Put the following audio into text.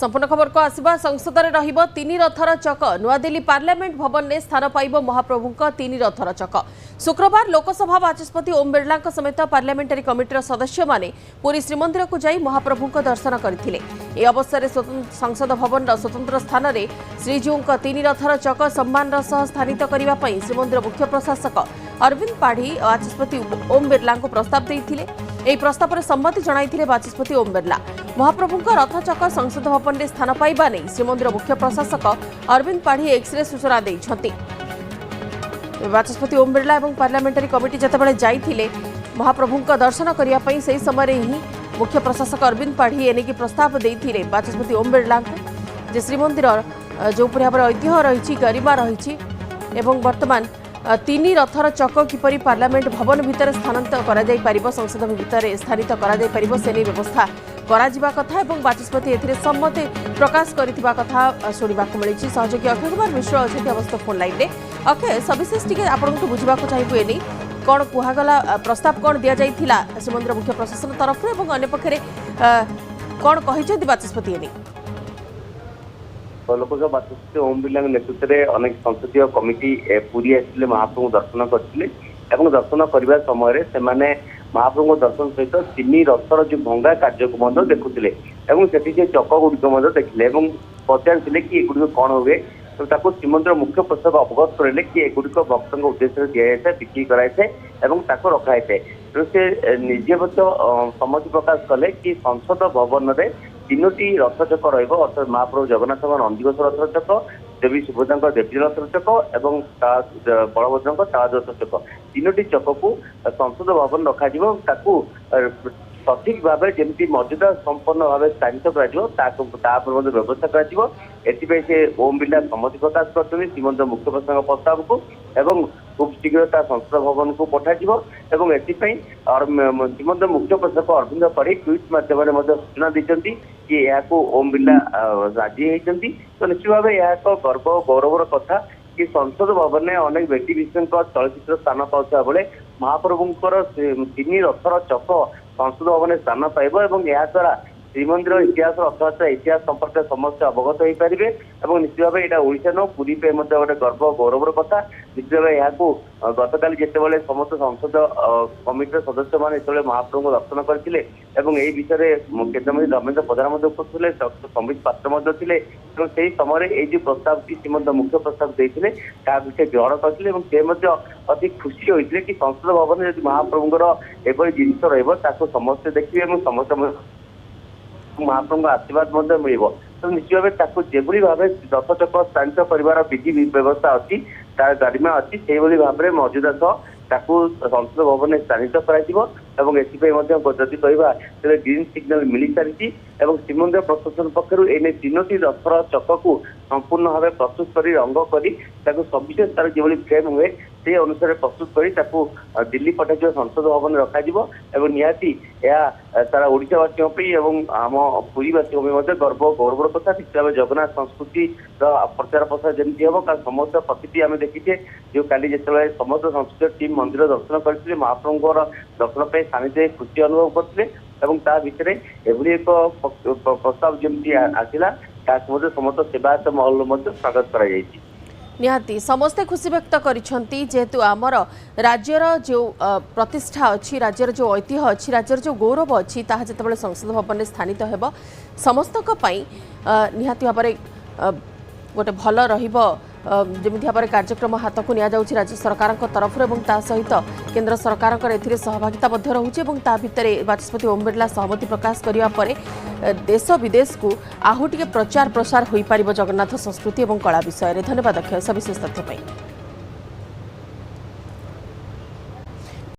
संपूर्ण खबर को आसवा संसद में रहिबो तीन रथर चक नुआदिल्ली पार्लियामेंट भवन में स्थान पाइब महाप्रभु तीन रथर चक शुक्रवार लोकसभा बाचस्पति ओम बिरला समेत पार्लियामेंटारी कमिटर सदस्य माने पुरी श्रीमंदिर को जाई महाप्रभु दर्शन करथिले। ए अवसर में संसद भवन स्वतंत्र स्थान में श्रीजीऊ तीन रथर चक सम्मान सह स्थानित करने श्रीमंदिर मुख्य प्रशासक अरविंद पाढ़ी बाचस्पति ओम बिरला प्रस्ताव देइथिले। एही प्रस्ताव पर सम्मति जणाइथिले बाचस्पति ओम बिरला। महाप्रभु रथ चक संसद भवन में स्थान पाइबा नहीं श्रीमंदिर मुख्य प्रशासक अरविंद पाढ़ी एक्सरे सूचना देइछंती। बाचस्पति ओम बिरला और पार्लियामेंटारी कमिटी जितेबाला जाइथिले महाप्रभु दर्शन करने से समय ही मुख्य प्रशासक अरविंद पाढ़ी एनेकी प्रस्ताव देइथिले बाचस्पति ओम बिरला जे श्रीमंदिर जो भाव ऐतिह्य रही गरिमा रही वर्तमान तीन रथर चक किपरि पार्लियामेंट भवन भितर स्थानांतर करा संसद भितर स्थानित करा से व्यवस्था करा कथा एवं बाचस्पति एथिरे सम्मति प्रकाश करिथिबा कथा शुणा मिली। सहयोगी अक्षय कुमार मिश्र अच्छे अवस्था फोन लाइन में। अक्षय सविशेष टी आपको बुझा चाहिए एने कौन कहगला प्रस्ताव कौन दि जाइथिला श्रीमंदिर मुख्य प्रशासन तरफ अंपक्षे कौन कहते बाचस्पति एने लोकसभा बाचस्पति ओम बिरला नेतृत्व में अनेक संसदीय कमिटी पूरी आसते महाप्रभु दर्शन करते दर्शन करने समय से महाप्रभु दर्शन सहित तीन रथर जो भंगा कार्य को देखुले से चक गुड़िक देखिले पचारे कि एगुड़िक कौन हुए तो श्रीमंदिर मुख्य प्रशासक अवगत करें कि एगुड़िक भक्त उद्देश्य दि जाए बिक्री कराए रखाए तेणु से निजे सम्मति प्रकाश कले कि संसद भवन में तीनोटी रथ चक रर्थात महाप्रभु जगन्नाथ नंदीघोष रथर चक देवी सुभद्रा देवी रथर चक और बलभद्र तालध्वज चक तीनोटी चक को संसद भवन रखा सठिक भाव जमी मर्यादा संपन्न भाव स्थानित कर व्यवस्था कर ओम बिरला सम्मति प्रकाश कर श्रीमंदिर मुख्य प्रशासक प्रस्ताव को खूब शीघ्र संसद भवन को पठाଯିव श्रीमंदिर मुख्य प्रशासक अरविंद पाढ़ी ट्वीट मध्यम सूचना देती कि ओम बिरला राजी होती। तो निश्चित भाव यह एक गर्व गौरवर कथा कि संसद भवन में अनेक व्यक्ति विशेष चलचित्र स्थान पाता बेले महाप्रभुंर तीन रथर चक संसद भवन स्थान पाइब द्वारा श्रीमंदिर इतिहास अर्थात इतिहास संपर्क समस्त अवगत हो पारे निश्चित भाव यहाँ ओडिशा न पुरी पे गोटे गर्व गौरवर कथा। निश्चित भाव यहाँ गतकाली जितेबाला समस्त संसद कमिटर सदस्य मैंने जो महाप्रभु दर्शन करते विषय केन्द्रमंत्री धर्मेन्द्र प्रधान उपस्थित थे संबित पात्र थे से समय ये प्रस्ताव श्रीमंदिर मुख्य प्रस्ताव देते विषय ग्रहण करते अति खुशी होते कि संसद भवन में महाप्रभुर एभली जिनस रमस्ते देखिए समस्त महाप्रभु आशीर्वाद मिल तो निश्चित भाव जो भाव रथ चक स्थानित कर विधि व्यवस्था अच्छी तार गरिमा अच्छी से भाव में मर्यादा सह संसद भवन में स्थानित करदी कहवा तेरे ग्रीन सिग्नल मिल सारी श्रीमंदिर प्रशासन पक्षर एने तीनोटी रथर चक को संपूर्ण भाव प्रस्तुत कर रंग कर सविशेष तार जो फ्रेम हुए से अनुसार प्रस्तुत कर दिल्ली पठाଯିव संसद भवन रखा निहाती सारा ओडिशावासी आम पुरीवासी गर्व गौरवर कथा निश्चित भाव जगन्नाथ संस्कृति प्रचार प्रसार जमी हम समस्त प्रतिटी आम देखीचे जो काली जिते समस्त संस्कृत टीम मंदिर दर्शन करते महाप्रभुर दर्शन सानिध्य खुशी अनुभव करते भितर एभली एक प्रस्ताव जमी आसला समस्त सेवायत महल स्वागत कर निहाती समस्ते खुशी व्यक्त करिसेंती जेहेतु आमर राज्यर जो प्रतिष्ठा अच्छी राज्यर जो ऐतिह्य अच्छी राज्यर जो गौरव अच्छी ताहा जेतेबेले संसद भवन में स्थानित हेब समस्तक पई निहाती भाव गोटे भल रहिबो जमी भाव में कार्यक्रम हाथ को नि राज्य सरकार तरफ सहित केंद्र सरकार एथिरे सहभागिता रोचे भितर बाचस्पति ओम बिरला सहमति प्रकाश करने पर देश विदेश को आहु टिके प्रचार प्रसार हो पार जगन्नाथ संस्कृति और कला विषय में। धन्यवाद अक्षय सविशेष तथ्य।